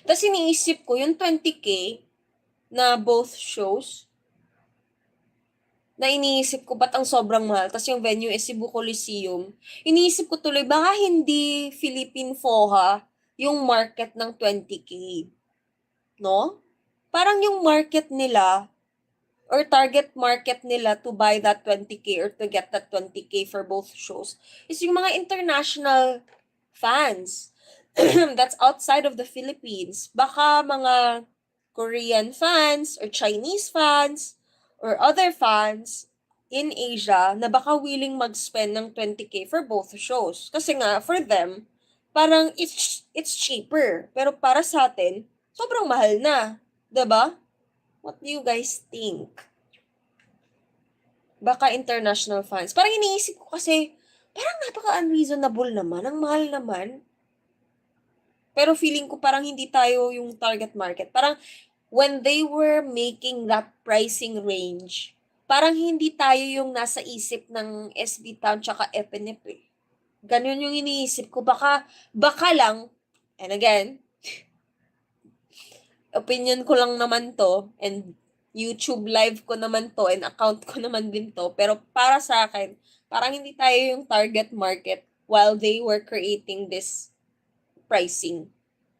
Tapos iniisip ko, yung 20K na both shows, na iniisip ko, ba't ang sobrang mahal? Tapos yung venue is Cebu Coliseum. Iniisip ko tuloy, baka hindi Philippine FOHA yung market ng 20K. No? Parang yung market nila, or target market nila to buy that 20K or to get that 20K for both shows is yung mga international fans. That's outside of the Philippines. Baka mga Korean fans or Chinese fans or other fans in Asia na baka willing mag-spend ng 20K for both shows. Kasi nga, for them, parang it's cheaper. Pero para sa atin, sobrang mahal na. 'Di ba? What do you guys think? Baka international fans. Parang iniisip ko kasi, parang napaka-unreasonable naman. Ang mahal naman. Pero feeling ko parang hindi tayo yung target market. Parang when they were making that pricing range, parang hindi tayo yung nasa isip ng SB Town tsaka FNF eh. Ganun yung iniisip ko. Baka lang, and again, opinion ko lang naman to, and YouTube live ko naman to, and account ko naman din to. Pero para sa akin, parang hindi tayo yung target market while they were creating this pricing.